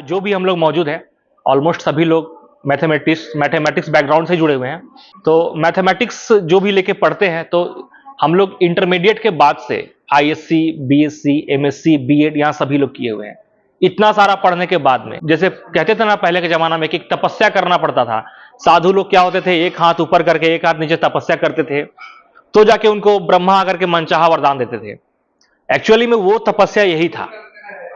जो भी हम लोग मौजूद हैं, ऑलमोस्ट सभी लोग मैथमेटिक्स बैकग्राउंड से जुड़े हुए हैं। तो मैथमेटिक्स जो भी लेके पढ़ते हैं, तो हम लोग इंटरमीडिएट के बाद से आईएससी, बीएससी, एमएससी, बीएड यहाँ सभी लोग किए हुए हैं। इतना सारा पढ़ने के बाद में, जैसे कहते थे ना पहले के जमाना में कि तपस्या करना पड़ता था। साधु लोग क्या होते थे, एक हाथ ऊपर करके एक हाथ नीचे तपस्या करते थे, तो जाके उनको ब्रह्मा आकर के मनचाहा वरदान देते थे। एक्चुअली में वो तपस्या यही था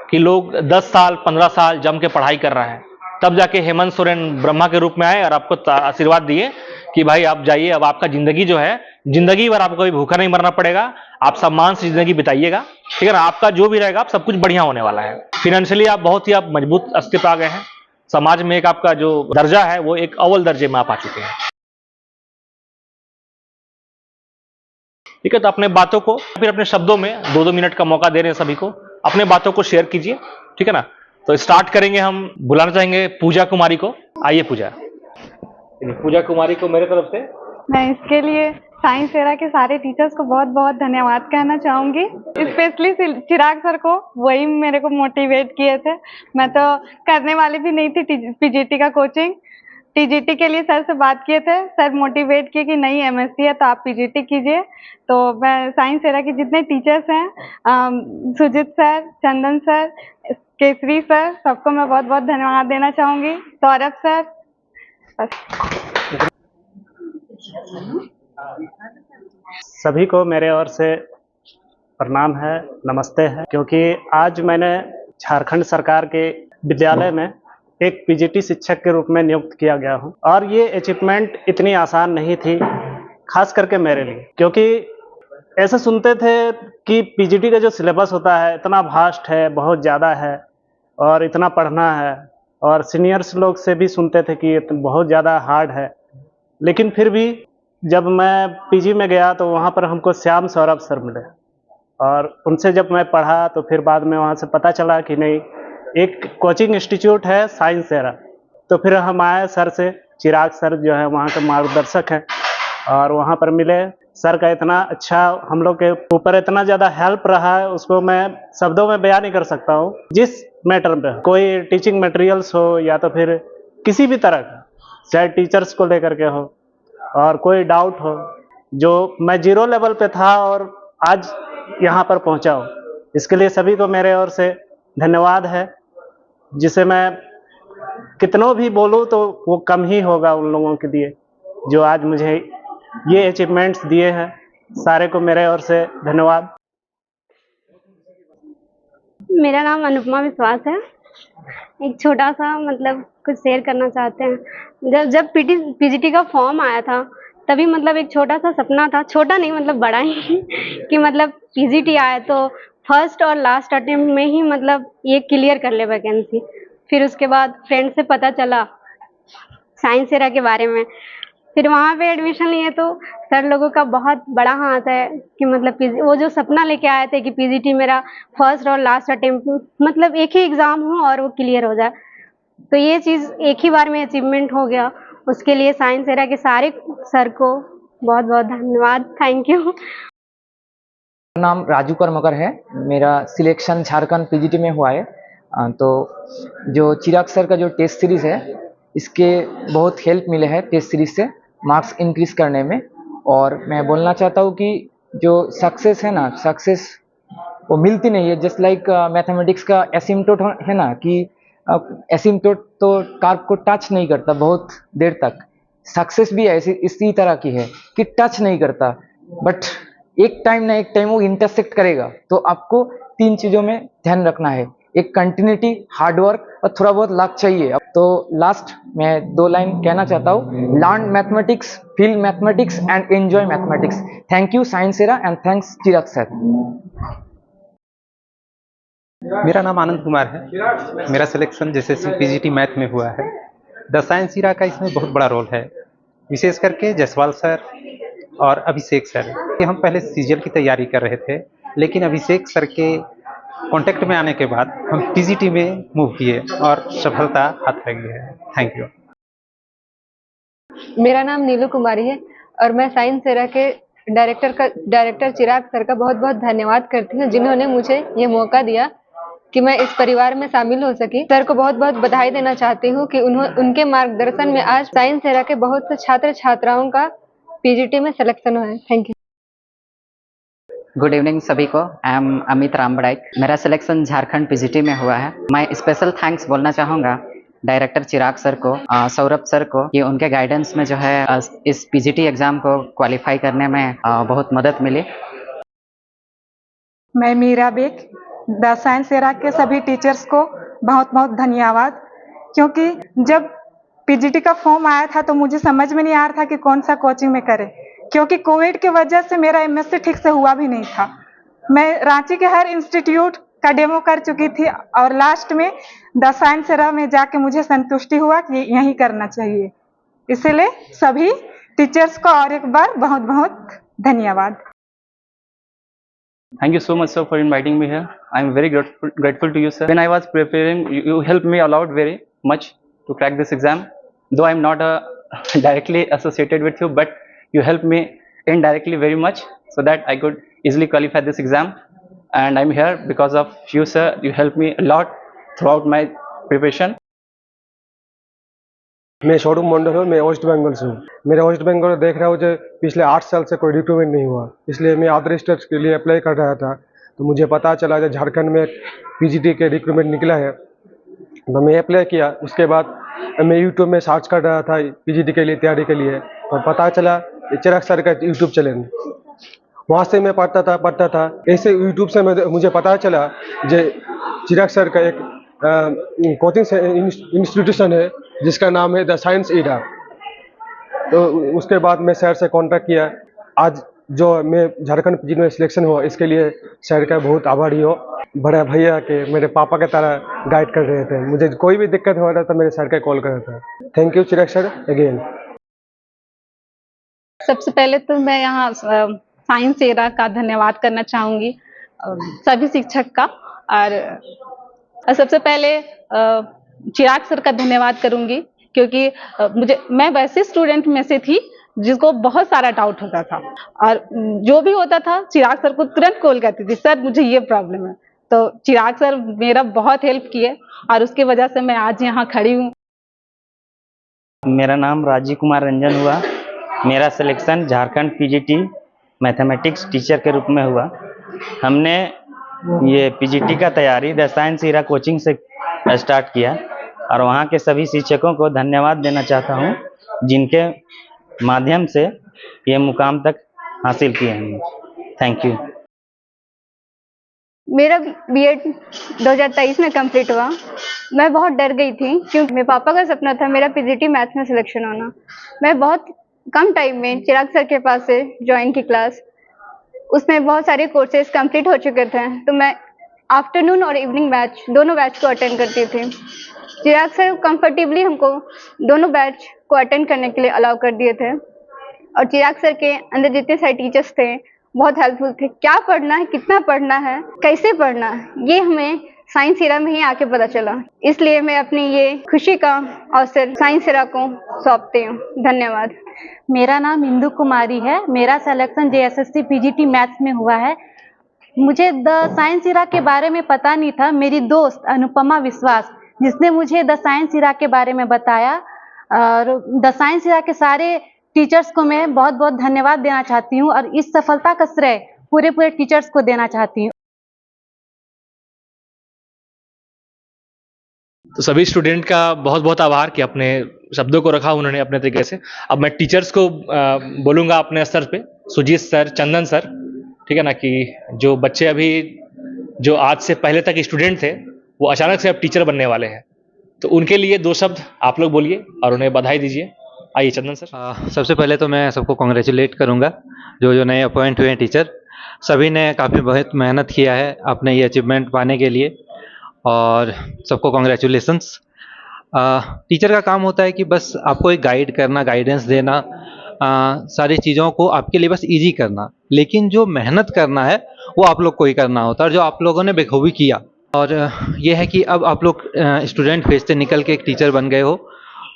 कि लोग 10 साल 15 साल जम के पढ़ाई कर रहे हैं, तब जाके हेमंत सोरेन ब्रह्मा के रूप में आए और आपको आशीर्वाद दिए कि भाई आप जाइए, अब आपका जिंदगी जो है, जिंदगी भर आपको कभी भूखा नहीं मरना पड़ेगा, आप सम्मान से जिंदगी बिताइएगा, ठीक है ना। आपका जो भी रहेगा, आप सब कुछ बढ़िया होने वाला है। फाइनेंशियली आप बहुत ही आप मजबूत स्थिति पे आ गए हैं। समाज में एक आपका जो दर्जा है वो एक अव्वल दर्जे में आप आ चुके हैं, ठीक है। तो अपने बातों को फिर अपने शब्दों में 2-2 मिनट का मौका दे रहे हैं सभी को, अपने बातों को शेयर कीजिए, ठीक है ना। तो स्टार्ट करेंगे, हम बुलाना चाहेंगे पूजा कुमारी को। आइए पूजा। पूजा कुमारी को मेरे तरफ से मैं इसके लिए साइंस एरा के सारे टीचर्स को बहुत बहुत धन्यवाद कहना चाहूंगी, स्पेशली चिराग सर को। वही मेरे को मोटिवेट किए थे। मैं तो करने वाली भी नहीं थी पीजीटी का कोचिंग। टीजीटी के लिए सर से बात किए थे, सर मोटिवेट किए कि नहीं एमएससी है तो आप पीजीटी कीजिए। तो मैं साइंस एरा के जितने टीचर्स हैं, सुजीत सर, चंदन सर, केसरी सर, सबको मैं बहुत बहुत धन्यवाद देना चाहूंगी। सौरभ सर, सभी को मेरे ओर से प्रणाम है, नमस्ते है। क्योंकि आज मैंने झारखंड सरकार के विद्यालय में एक पीजीटी शिक्षक के रूप में नियुक्त किया गया हूं, और ये अचीवमेंट इतनी आसान नहीं थी, खास करके मेरे लिए। क्योंकि ऐसे सुनते थे कि पीजीटी का जो सिलेबस होता है इतना वास्ट है, बहुत ज़्यादा है, और इतना पढ़ना है, और सीनियर्स लोग से भी सुनते थे कि बहुत ज़्यादा हार्ड है। लेकिन फिर भी जब मैं पीजी में गया तो वहाँ पर हमको श्याम सौरभ सर मिले, और उनसे जब मैं पढ़ा तो फिर बाद में वहाँ से पता चला कि नहीं, एक कोचिंग इंस्टीट्यूट है साइंस एरा। तो फिर हम आए सर से, चिराग सर जो है वहाँ के मार्गदर्शक हैं, और वहाँ पर मिले। सर का इतना अच्छा हम लोग के ऊपर इतना ज़्यादा हेल्प रहा है, उसको मैं शब्दों में बयान नहीं कर सकता हूँ। जिस मैटर में कोई टीचिंग मटेरियल्स हो या तो फिर किसी भी तरह का, चाहे टीचर्स को लेकर के हो और कोई डाउट हो, जो मैं 0 लेवल पे था और आज यहाँ पर पहुँचा हूँ, इसके लिए सभी को मेरे ओर से धन्यवाद है। जिसे मैं कितनों भी बोलूँ तो वो कम ही होगा उन लोगों के लिए जो आज मुझे ये अचीवमेंट्स दिए हैं। सारे को मेरे ओर से धन्यवाद। मेरा नाम अनुपमा विश्वास है। एक छोटा सा मतलब कुछ शेयर करना चाहते हैं। जब पीजीटी का फॉर्म आया था तभी मतलब एक छोटा सा सपना था, छोटा नहीं मतलब बड़ा ही कि मतलब पीजीटी आया तो फर्स्ट और लास्ट अटेम्प्ट में ही मतलब ये क्लियर कर ले वैकेंसी। फिर उसके बाद फ्रेंड से पता चला साइंस एरा के बारे में, फिर वहाँ पे एडमिशन लिए तो सर लोगों का बहुत बड़ा हाथ है कि मतलब वो जो सपना लेके आए थे कि पीजीटी मेरा फर्स्ट और लास्ट अटेम्प्ट मतलब एक ही एग्ज़ाम हो और वो क्लियर हो जाए, तो ये चीज़ एक ही बार में अचीवमेंट हो गया। उसके लिए साइंस एरा के सारे सर को बहुत बहुत धन्यवाद, थैंक यू। नाम राजू करमकर है। मेरा सिलेक्शन झारखंड पीजीटी में हुआ है। तो जो चिराग सर का जो टेस्ट सीरीज़ है, इसके बहुत हेल्प मिले हैं टेस्ट सीरीज से मार्क्स इंक्रीज करने में। और मैं बोलना चाहता हूँ कि जो सक्सेस है ना, सक्सेस वो मिलती नहीं है। जस्ट लाइक मैथमेटिक्स का एसिम्पटोट है ना, कि एसिम्पटोट तो कार्ब को टच नहीं करता बहुत देर तक, सक्सेस भी ऐसी इसी तरह की है कि टच नहीं करता, बट एक टाइम ना एक टाइम वो इंटरसेक्ट करेगा। तो आपको 3 चीज़ों में ध्यान रखना है, एक कंटिन्यूटी, हार्डवर्क और थोड़ा बहुत लक चाहिए। तो लास्ट मैं 2 लाइन कहना चाहता हूँ, learn mathematics, feel mathematics and enjoy mathematics. Thank you science era and thanks Chirag sir. मेरा नाम आनंद कुमार है। मेरा सिलेक्शन जैसे पीजीटी मैथ में हुआ है। द साइंस एरा का इसमें बहुत बड़ा रोल है, विशेष करके जसवाल सर और अभिषेक सर। हम पहले सीजीएल की तैयारी कर रहे थे, लेकिन अभिषेक सर के कांटेक्ट में आने के बाद हम पीजीटी में मूव किए और सफलता हाथ लगी है। Thank you. मेरा नाम नीलू कुमारी है। और मैं साइंस सेरा के डायरेक्टर चिराग सर का बहुत बहुत धन्यवाद करती हूँ, जिन्होंने मुझे ये मौका दिया कि मैं इस परिवार में शामिल हो सकी। सर को बहुत बहुत बधाई देना चाहती हूँ कि उनके मार्गदर्शन में आज साइंस सेरा के बहुत से छात्र छात्राओं का पीजीटी में सिलेक्शन हुआ है। Thank you. गुड इवनिंग सभी को। I am Amit Rambaraik. मेरा सिलेक्शन झारखंड पीजीटी में हुआ है। मैं स्पेशल थैंक्स बोलना चाहूँगा डायरेक्टर चिराग सर को, सौरभ सर को, कि उनके गाइडेंस में जो है इस पीजीटी एग्जाम को क्वालिफाई करने में बहुत मदद मिली। मैं मीरा बेग, द साइंस सेरा के सभी टीचर्स को बहुत बहुत धन्यवाद, क्योंकि जब पीजीटी का फॉर्म आया था तो मुझे समझ में नहीं आ रहा था कि कौन सा कोचिंग में करें, क्योंकि कोविड की वजह से मेरा एमएससी ठीक से हुआ भी नहीं था। मैं रांची के हर इंस्टीट्यूट का डेमो कर चुकी थी और लास्ट में द साइंस सेरा में जाके मुझे संतुष्टि हुआ कि यही करना चाहिए। इसलिए सभी टीचर्स को और एक बार बहुत बहुत धन्यवाद। Thank you so much, sir, for inviting me here. I am very grateful to you, sir. When I was preparing, you helped me a lot very much to crack this exam. Though I am not directly associated with you, but you helped me indirectly very much so that I could easily qualify this exam. And I am here because of you, sir. You helped me a lot throughout my preparation. मैं showroom मंडल हूँ, मैं waste Bengal से हूँ। मेरा waste Bengal देख रहा हूँ जो पिछले 8 साल से कोई रिक्रूटमेंट नहीं हुआ, इसलिए मैं अदर स्टेट्स के लिए अप्लाई कर रहा था। तो मुझे पता चला कि झारखंड में पीजीटी के रिक्रूटमेंट निकला है, तो मैं अप्लाई किया। उसके बाद मैं यूट्यूब में सर्च कर रहा था पीजीटी के लिए तैयारी के लिए, और पता चला चिराग सर का यूट्यूब चैनल, वहाँ से मैं पढ़ता था। ऐसे यूट्यूब से मुझे पता चला जो चिराग सर का एक कोचिंग इंस्टीट्यूशन है जिसका नाम है द साइंस एरा। तो उसके बाद मैं सर से कांटेक्ट किया। आज जो मैं झारखंड पीजीटी में सिलेक्शन हुआ, इसके लिए सर का बहुत आभारी हो। बड़ा भैया के मेरे पापा की तरह गाइड कर रहे थे। मुझे कोई भी दिक्कत हो रहा था मेरे सर का कॉल कर रहा था। Thank you Chirag sir again. सबसे पहले तो मैं यहाँ साइंस एरा का धन्यवाद करना चाहूँगी, सभी शिक्षक का, और सबसे पहले चिराग सर का धन्यवाद करूँगी, क्योंकि मैं वैसे स्टूडेंट में से थी जिसको बहुत सारा डाउट होता था, और जो भी होता था चिराग सर को तुरंत कॉल करती थी, सर मुझे ये प्रॉब्लम है। तो चिराग सर मेरा बहुत हेल्प किए और उसकी वजह से मैं आज यहाँ खड़ी हूँ। मेरा नाम राजीव कुमार रंजन हुआ। मेरा selection Jharkhand PGT mathematics teacher के रूप में हुआ। हमने ये पीजीटी का तैयारी द साइंस एरा कोचिंग से स्टार्ट किया, और वहाँ के सभी शिक्षकों को धन्यवाद देना चाहता हूँ जिनके माध्यम से ये मुकाम तक हासिल किए हैं। Thank you. मेरा बीएड 2023 में कंप्लीट हुआ। मैं बहुत डर गई थी, क्योंकि मेरे पापा का सपना था मेरा पीजीटी मैथ्स में सिलेक्शन होना। मैं बहुत कम टाइम में चिराग सर के पास से ज्वाइन की क्लास, उसमें बहुत सारे कोर्सेज कंप्लीट हो चुके थे, तो मैं आफ्टरनून और इवनिंग बैच दोनों बैच को अटेंड करती थी। चिराग सर कंफर्टेबली हमको दोनों बैच को अटेंड करने के लिए अलाउ कर दिए थे, और चिराग सर के अंदर जितने सारे टीचर्स थे बहुत हेल्पफुल थे। क्या पढ़ना है, कितना पढ़ना है, कैसे पढ़ना है, ये हमें साइंस एरा में ही आके पता चला। इसलिए मैं अपनी ये खुशी का अवसर साइंस एरा को सौंपती हूँ। धन्यवाद। मेरा नाम इंदु कुमारी है। मेरा सिलेक्शन जेएसएससी पीजीटी मैथ्स में हुआ है। मुझे द साइंस एरा के बारे में पता नहीं था। मेरी दोस्त अनुपमा विश्वास, जिसने मुझे द साइंस एरा के बारे में बताया, और द साइंस एरा के सारे टीचर्स को मैं बहुत बहुत धन्यवाद देना चाहती हूँ, और इस सफलता का श्रेय पूरे टीचर्स को देना चाहती हूँ। तो सभी स्टूडेंट का बहुत बहुत आभार कि अपने शब्दों को रखा उन्होंने अपने तरीके से। अब मैं टीचर्स को बोलूँगा अपने स्तर पे, सुजीत सर, चंदन सर, ठीक है ना, कि जो बच्चे अभी जो आज से पहले तक स्टूडेंट थे वो अचानक से अब टीचर बनने वाले हैं, तो उनके लिए 2 शब्द आप लोग बोलिए और उन्हें बधाई दीजिए। आइए चंदन सर। सबसे पहले तो मैं सबको कॉन्ग्रेचुलेट करूंगा, जो नए अपॉइंट हुए हैं टीचर, सभी ने काफ़ी बहुत मेहनत किया है अपने ये अचीवमेंट पाने के लिए, और सबको कॉन्ग्रेचुलेशंस। टीचर का काम होता है कि बस आपको एक गाइड करना, गाइडेंस देना, सारी चीज़ों को आपके लिए बस इजी करना, लेकिन जो मेहनत करना है वो आप लोग को ही करना होता है, जो आप लोगों ने बेखूबी किया। और ये है कि अब आप लोग स्टूडेंट फेज से निकल के एक टीचर बन गए हो,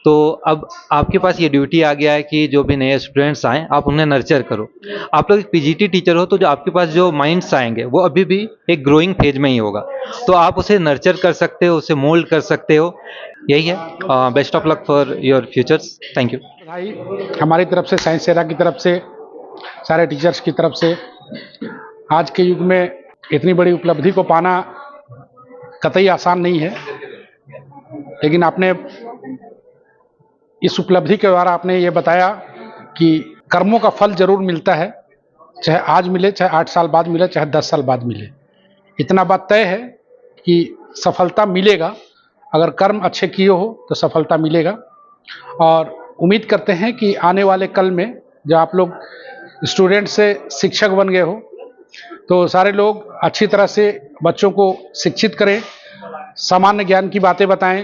तो अब आपके पास ये ड्यूटी आ गया है कि जो भी नए स्टूडेंट्स आएँ आप उन्हें नर्चर करो। आप लोग एक पीजीटी टीचर हो तो जो आपके पास जो माइंड्स आएंगे वो अभी भी एक ग्रोइंग फेज में ही होगा, तो आप उसे नर्चर कर सकते हो, उसे मोल्ड कर सकते हो। यही है। Best of luck for your futures. Thank you. भाई हमारी तरफ से, साइंस सेरा की तरफ से, सारे टीचर्स की तरफ से, आज के युग में इतनी बड़ी उपलब्धि को पाना कतई आसान नहीं है, लेकिन आपने इस उपलब्धि के द्वारा आपने ये बताया कि कर्मों का फल जरूर मिलता है, चाहे आज मिले, चाहे 8 साल बाद मिले, चाहे 10 साल बाद मिले। इतना बात तय है कि सफलता मिलेगा, अगर कर्म अच्छे किए हो तो सफलता मिलेगा। और उम्मीद करते हैं कि आने वाले कल में जब आप लोग स्टूडेंट से शिक्षक बन गए हो तो सारे लोग अच्छी तरह से बच्चों को शिक्षित करें, सामान्य ज्ञान की बातें बताएं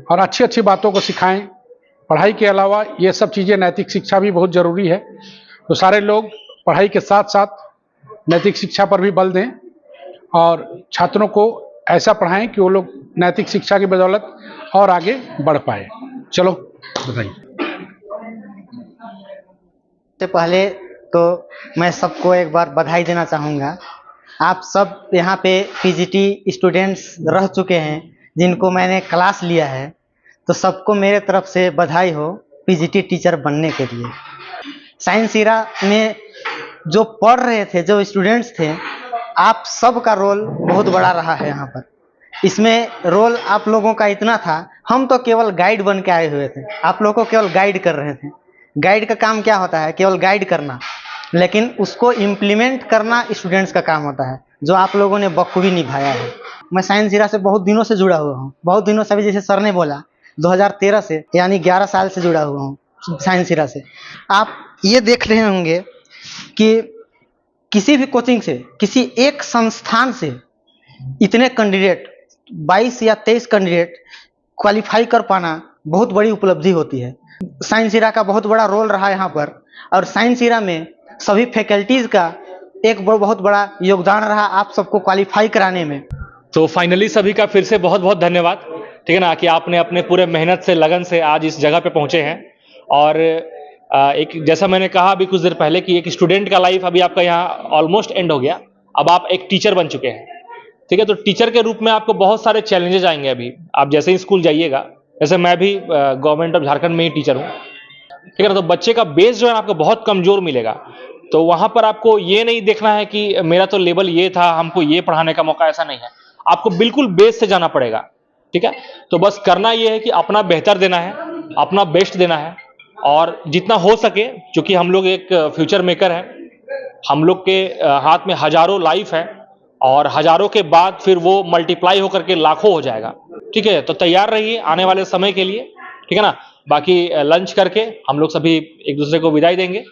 और अच्छी अच्छी बातों को सिखाएं। पढ़ाई के अलावा ये सब चीज़ें, नैतिक शिक्षा भी बहुत ज़रूरी है, तो सारे लोग पढ़ाई के साथ साथ नैतिक शिक्षा पर भी बल दें और छात्रों को ऐसा पढ़ाएं कि वो लोग नैतिक शिक्षा की बदौलत और आगे बढ़ पाए। चलो बताइए। सबसे पहले तो मैं सबको एक बार बधाई देना चाहूँगा। आप सब यहाँ पे पीजीटी स्टूडेंट्स रह चुके हैं जिनको मैंने क्लास लिया है, तो सबको मेरे तरफ से बधाई हो पीजीटी टीचर बनने के लिए। साइंस सीरा में जो पढ़ रहे थे, जो स्टूडेंट्स थे, आप सब का रोल बहुत बड़ा रहा है यहाँ पर। इसमें रोल आप लोगों का इतना था, हम तो केवल गाइड बन के आए हुए थे, आप लोगों को केवल गाइड कर रहे थे। गाइड का काम क्या होता है? केवल गाइड करना, लेकिन उसको इम्प्लीमेंट करना स्टूडेंट्स का काम होता है, जो आप लोगों ने बखूबी निभाया है। मैं साइंस सीरा से बहुत दिनों से जुड़ा हुआ हूँ, बहुत दिनों से, अभी जैसे सर ने बोला 2013 से, यानी 11 साल से जुड़ा हुआ हूँ साइंस सीरा से। आप ये देख रहे होंगे कि किसी भी कोचिंग से, किसी एक संस्थान से इतने कैंडिडेट, 22 या 23 कैंडिडेट क्वालिफाई कर पाना बहुत बड़ी उपलब्धि होती है। साइंस सीरा का बहुत बड़ा रोल रहा यहाँ पर, और साइंस सीरा में सभी फैकल्टीज़ का एक बहुत बड़ा योगदान रहा आप सबको क्वालिफाई कराने में। तो फाइनली सभी का फिर से बहुत बहुत धन्यवाद, ठीक है ना, कि आपने अपने पूरे मेहनत से, लगन से आज इस जगह पे पहुंचे हैं। और एक, जैसा मैंने कहा अभी कुछ देर पहले, कि एक स्टूडेंट का लाइफ अभी आपका यहाँ ऑलमोस्ट एंड हो गया, अब आप एक टीचर बन चुके हैं, ठीक है। तो टीचर के रूप में आपको बहुत सारे चैलेंजेस आएंगे। अभी आप जैसे ही स्कूल जाइएगा, जैसे मैं भी गवर्नमेंट ऑफ झारखंड में ही टीचर हूँ, ठीक है ना, तो बच्चे का बेस जो है आपको बहुत कमजोर मिलेगा। तो वहां पर आपको ये नहीं देखना है कि मेरा तो लेवल ये था, हमको ये पढ़ाने का मौका, ऐसा नहीं है। आपको बिल्कुल बेस से जाना पड़ेगा, ठीक है। तो बस करना ये है कि अपना बेहतर देना है, अपना बेस्ट देना है, और जितना हो सके, क्योंकि हम लोग एक फ्यूचर मेकर हैं, हम लोग के हाथ में हजारों लाइफ है, और हजारों के बाद फिर वो मल्टीप्लाई होकर के लाखों हो जाएगा, ठीक है। तो तैयार रहिए आने वाले समय के लिए, ठीक है ना। बाकी लंच करके हम लोग सभी एक दूसरे को विदाई देंगे।